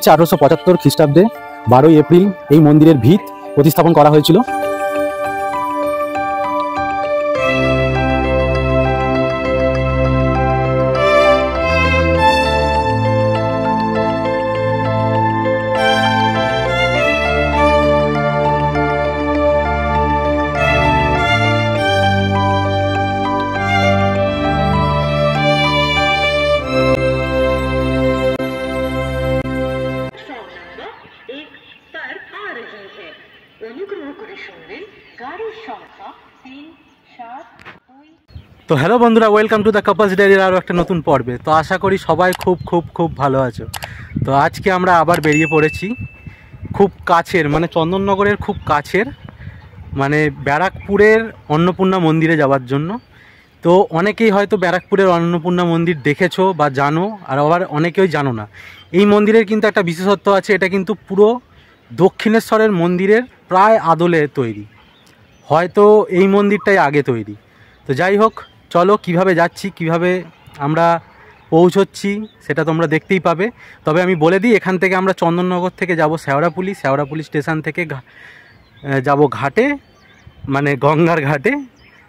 হচ্ছে 1875 খ্রিস্টাব্দে 12ই এপ্রিল এই মন্দিরের ভিত প্রতিস্থাপন করা হয়েছিল। তো হ্যালো বন্ধুরা, ওয়েলকাম টু দ্য কাপলস ডায়েরির আরও একটা নতুন পর্বে। তো আশা করি সবাই খুব খুব খুব ভালো আছো। তো আজকে আমরা আবার বেরিয়ে পড়েছি খুব কাছের, মানে চন্দননগরের খুব কাছের, মানে ব্যারাকপুরের অন্নপূর্ণা মন্দিরে যাওয়ার জন্য। তো অনেকেই হয়তো ব্যারাকপুরের অন্নপূর্ণা মন্দির দেখেছো বা জানো, আর আবার অনেকেই জানো না। এই মন্দিরের কিন্তু একটা বিশেষত্ব আছে, এটা কিন্তু পুরো দক্ষিণেশ্বরের মন্দিরের প্রায় আদলে তৈরি, হয়তো এই মন্দিরটাই আগে তৈরি। তো যাই হোক, চলো কিভাবে যাচ্ছি, কিভাবে আমরা পৌঁছচ্ছি সেটা তোমরা দেখতেই পাবে। তবে আমি বলে দিই, এখান থেকে আমরা চন্দননগর থেকে যাব শেওড়াপুলি স্টেশন থেকে যাব ঘাটে, মানে গঙ্গার ঘাটে।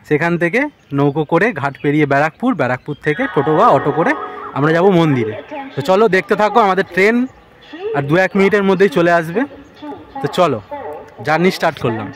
সেখান থেকে নৌকো করে ঘাট পেরিয়ে ব্যারাকপুর থেকে টোটো বা অটো করে আমরা যাব মন্দিরে। তো চলো দেখতে থাকো, আমাদের ট্রেন আর 2-1 মিনিটের মধ্যেই চলে আসবে। তো চলো জার্নি স্টার্ট করলাম।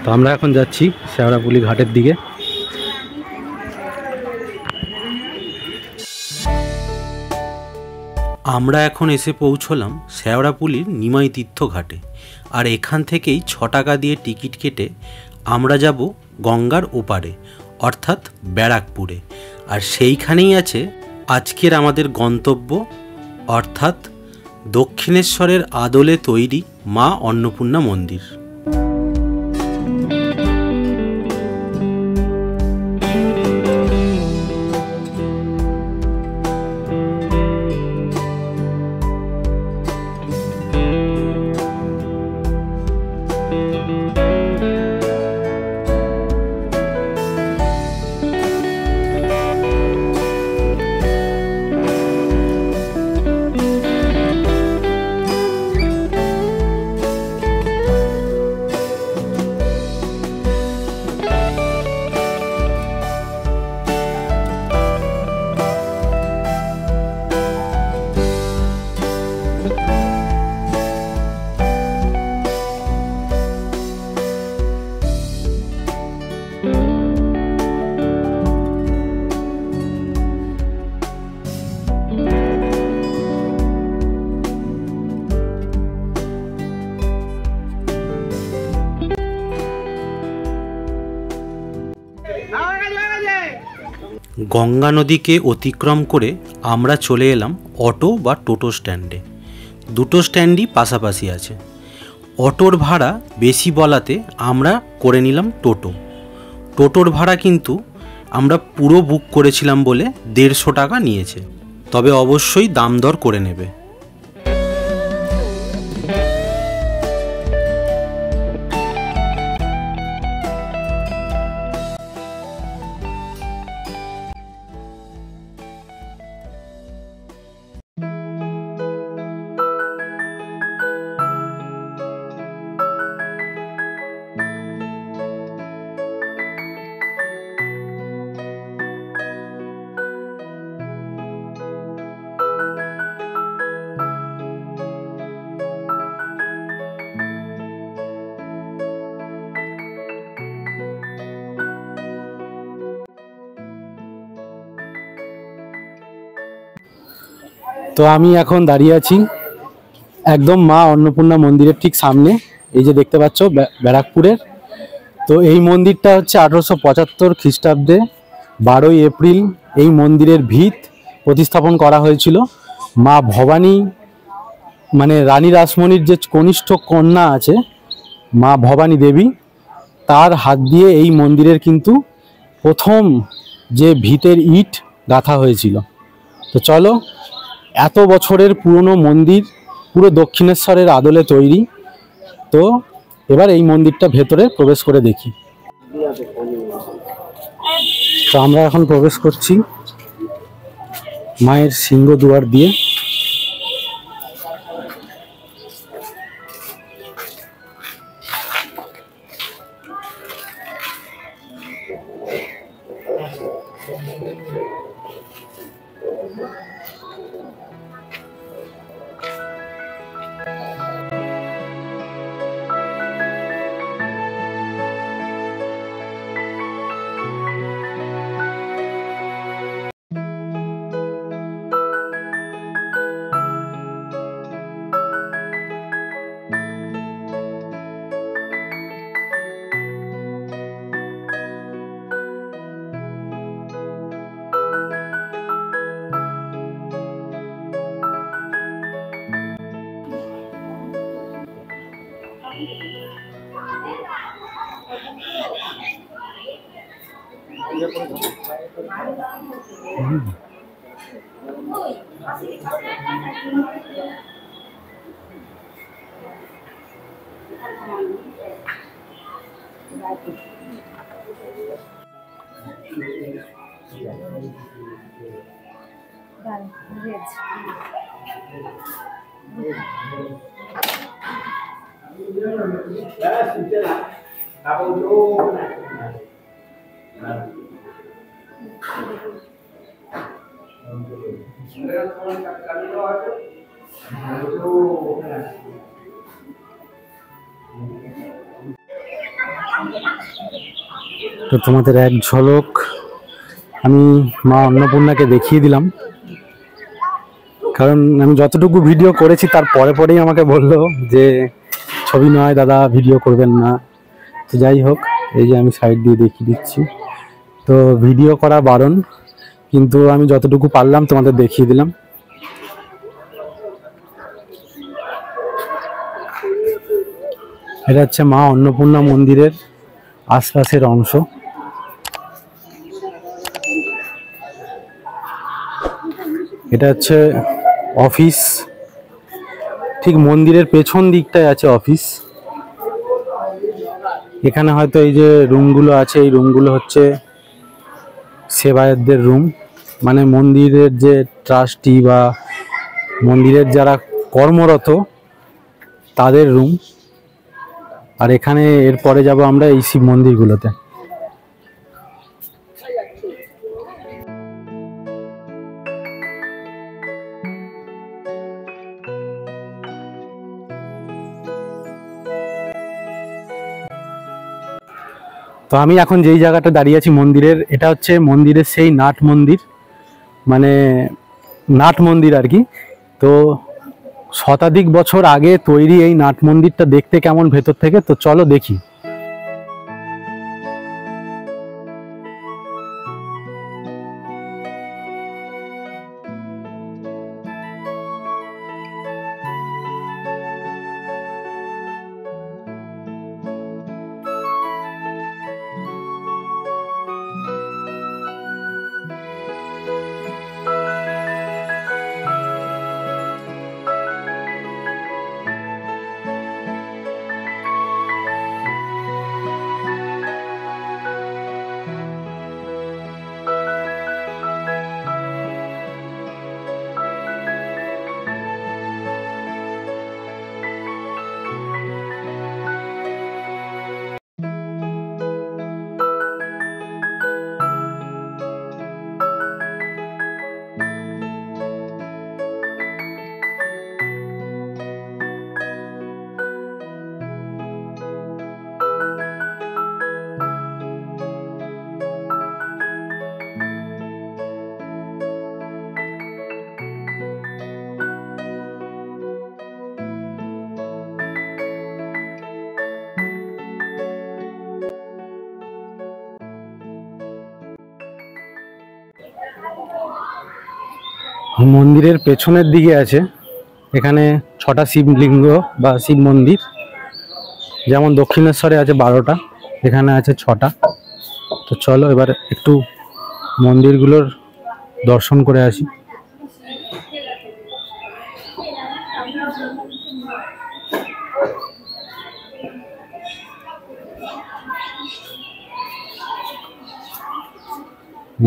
তো আমরা এখন যাচ্ছি শেওড়াপুলি ঘাটের দিকে। আমরা এখন এসে পৌঁছলাম শেওড়াপুলির নিমাই তীর্থ ঘাটে। আর এখান থেকেই 6 টাকা দিয়ে টিকিট কেটে আমরা যাব গঙ্গার ওপারে, অর্থাৎ ব্যারাকপুরে। আর সেইখানেই আছে আজকের আমাদের গন্তব্য, অর্থাৎ দক্ষিণেশ্বরের আদলে তৈরি মা অন্নপূর্ণা মন্দির। গঙ্গা নদীকে অতিক্রম করে আমরা চলে এলাম অটো বা টোটো স্ট্যান্ডে। দুটো স্ট্যান্ডই পাশাপাশি আছে। অটোর ভাড়া বেশি বলাতে আমরা করে নিলাম টোটোর ভাড়া কিন্তু আমরা পুরো বুক করেছিলাম বলে 150 টাকা নিয়েছে, তবে অবশ্যই দাম দর করে নেবে। তো আমি এখন দাঁড়িয়ে আছি একদম মা অন্নপূর্ণা মন্দিরের ঠিক সামনে, এই যে দেখতে পাচ্ছ ব্যারাকপুরের। তো এই মন্দিরটা হচ্ছে 1875 খ্রিস্টাব্দে 12ই এপ্রিল এই মন্দিরের ভিত প্রতিস্থাপন করা হয়েছিল। মা ভবানী, মানে রানী রাসমণির যে কনিষ্ঠ কন্যা আছে, মা ভবানী দেবী, তার হাত দিয়ে এই মন্দিরের কিন্তু প্রথম যে ভিতের ইট গাঁথা হয়েছিল। তো চলো, এত বছরের পুরনো মন্দির, পুরো দক্ষিণেশ্বরের আদলে তৈরি। তো এবার এই মন্দিরটা ভেতরে প্রবেশ করে দেখি। তো আমরা এখন প্রবেশ করছি মায়ের সিংহদুয়ার দিয়ে। তো তোমাদের এক ঝলক আমি মা অন্নপূর্ণাকে দেখিয়ে দিলাম, কারণ আমি যতটুকু ভিডিও করেছি তার পরে পরেই আমাকে বললো যে ছবি নয় দাদা, ভিডিও করবেন না। তো যাই হোক, এই যে আমি সাইড দিয়ে দেখিয়ে দিচ্ছি। তো ভিডিও করা বারণ, কিন্তু আমি যতটুকু পারলাম তোমাদের দেখিয়ে দিলাম। এটা হচ্ছে মা অন্নপূর্ণা মন্দিরের আশপাশের অংশ। এটা হচ্ছে অফিস, ঠিক মন্দিরের পেছন দিকটায় আছে অফিস। এখানে হয়তো এই যে রুমগুলো আছে, এই রুমগুলো হচ্ছে সেবায়তদের রুম, মানে মন্দিরের যে ট্রাস্টি বা মন্দিরের যারা কর্মরত তাদের রুম। আর এখানে এরপরে যাব আমরা এই শিব মন্দিরগুলোতে। তো আমি এখন যেই জায়গাটা দাঁড়িয়ে আছি মন্দিরের, এটা হচ্ছে মন্দিরের সেই নাট মন্দির, মানে নাট মন্দির আর কি। তো শতাধিক বছর আগে তৈরি এই নাট মন্দিরটা দেখতে কেমন ভেতর থেকে, তো চলো দেখি। মন্দিরের পেছনের দিকে আছে, এখানে 6টা শিবলিঙ্গ বা শিব মন্দির। যেমন দক্ষিণেশ্বরে আছে 12টা, এখানে আছে 6টা। তো চলো এবার একটু মন্দিরগুলোর দর্শন করে আসি।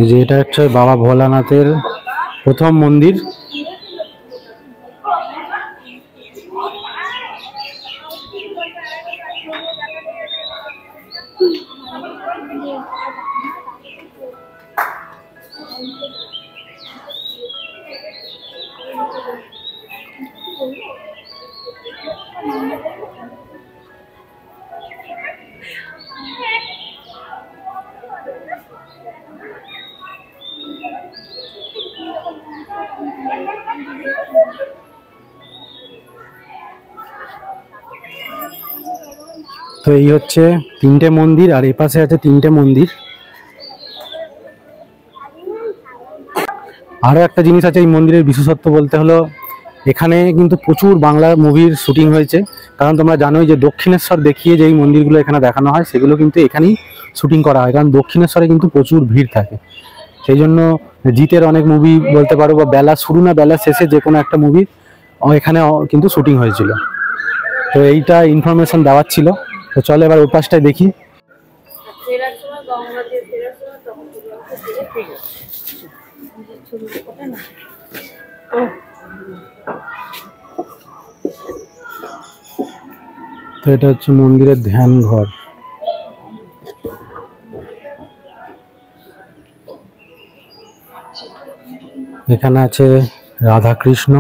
এই যে এটা হচ্ছে বাবা ভোলানাথের প্রথম মন্দির। তো এই হচ্ছে 3টে মন্দির, আর এই পাশে আছে 3টে মন্দির। আরো একটা জিনিস আছে এই মন্দিরের বিশেষত্ব বলতে হলো, এখানে কিন্তু প্রচুর বাংলা মুভির শুটিং হয়েছে। কারণ তোমরা জানোই যে দক্ষিণেশ্বর দেখিয়ে যেই মন্দিরগুলো এখানে দেখানো হয় সেগুলো কিন্তু এখানেই শুটিং করা হয়, কারণ দক্ষিণেশ্বরে কিন্তু প্রচুর ভিড় থাকে। সেই জন্য জিতের অনেক মুভি বলতে পারো, বা বেলা শুরু না বেলা শেষে যে কোনো একটা মুভি এখানে কিন্তু শুটিং হয়েছিল। তো এইটা ইনফরমেশন দেওয়ার ছিল। তো চলো এবার ওই পাশটায় দেখি। তো এটা হচ্ছে মন্দিরের ধ্যান ঘর। এখানে আছে রাধা কৃষ্ণ।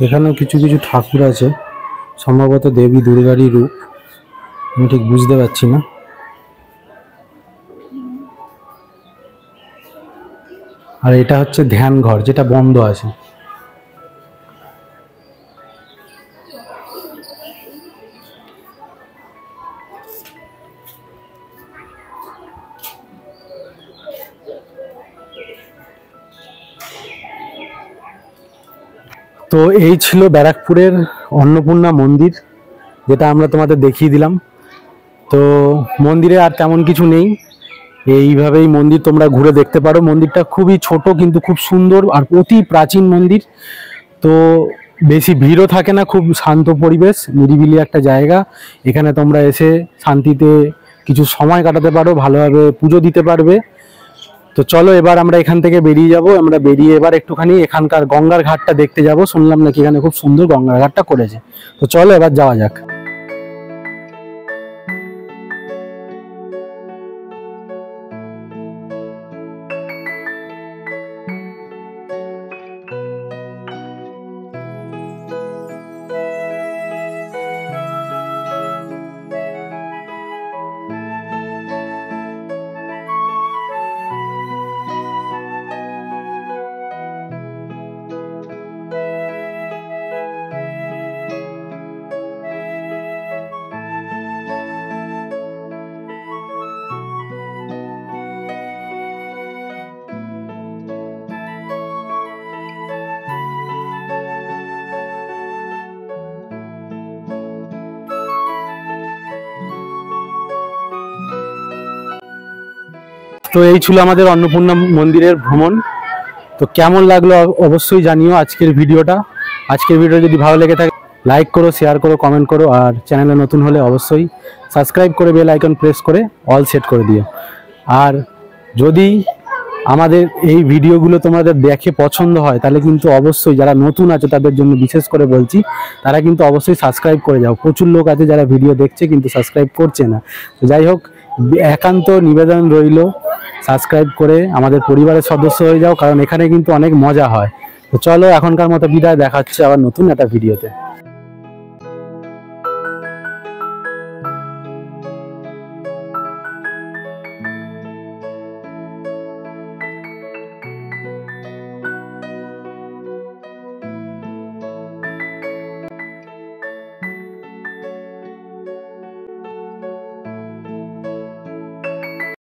এখানেও কিছু কিছু ঠাকুর আছে, সম্ভবত দেবী দুর্গারই রূপ, আমি ঠিক বুঝতে পারছি না। আর এটা হচ্ছে ধ্যান ঘর, যেটা বন্ধ আছে। তো এই ছিল ব্যারাকপুরের অন্নপূর্ণা মন্দির, যেটা আমরা তোমাদের দেখিয়ে দিলাম। তো মন্দিরে আর তেমন কিছু নেই, এইভাবেই মন্দির তোমরা ঘুরে দেখতে পারো। মন্দিরটা খুবই ছোট কিন্তু খুব সুন্দর আর অতি প্রাচীন মন্দির। তো বেশি ভিড়ও থাকে না, খুব শান্ত পরিবেশ, নিরিবিলি একটা জায়গা। এখানে তোমরা এসে শান্তিতে কিছু সময় কাটাতে পারো, ভালোভাবে পুজো দিতে পারবে। তো চলো এবার আমরা এখান থেকে বেরিয়ে যাব। আমরা বেরিয়ে এবার একটুখানি এখানকার গঙ্গার ঘাটটা দেখতে যাব, শুনলাম নাকি এখানে খুব সুন্দর গঙ্গার ঘাটটা করেছে। তো চলো এবার যাওয়া যাক। তো এই ছিল আমাদের অন্নপূর্ণা মন্দিরের ভ্রমণ। তো কেমন লাগলো অবশ্যই জানিও আজকের ভিডিওটা। আজকের ভিডিও যদি ভালো লেগে থাকে লাইক করো, শেয়ার করো, কমেন্ট করো, আর চ্যানেলে নতুন হলে অবশ্যই সাবস্ক্রাইব করে বেল আইকন প্রেস করে অল সেট করে দিও। আর যদি আমাদের এই ভিডিওগুলো তোমাদের দেখে পছন্দ হয় তাহলে কিন্তু অবশ্যই, যারা নতুন আছে তাদের জন্য বিশেষ করে বলছি, তারা কিন্তু অবশ্যই সাবস্ক্রাইব করে যাও। প্রচুর লোক আছে যারা ভিডিও দেখছে কিন্তু সাবস্ক্রাইব করছে না। তো যাই হোক, একান্ত নিবেদন রইল, সাবস্ক্রাইব করে আমাদের পরিবারের সদস্য হয়ে যাও, কারণ এখানে কিন্তু অনেক মজা হয়। তো চলো এখনকার মতো বিদায়, দেখা হচ্ছে আবার নতুন একটা ভিডিওতে।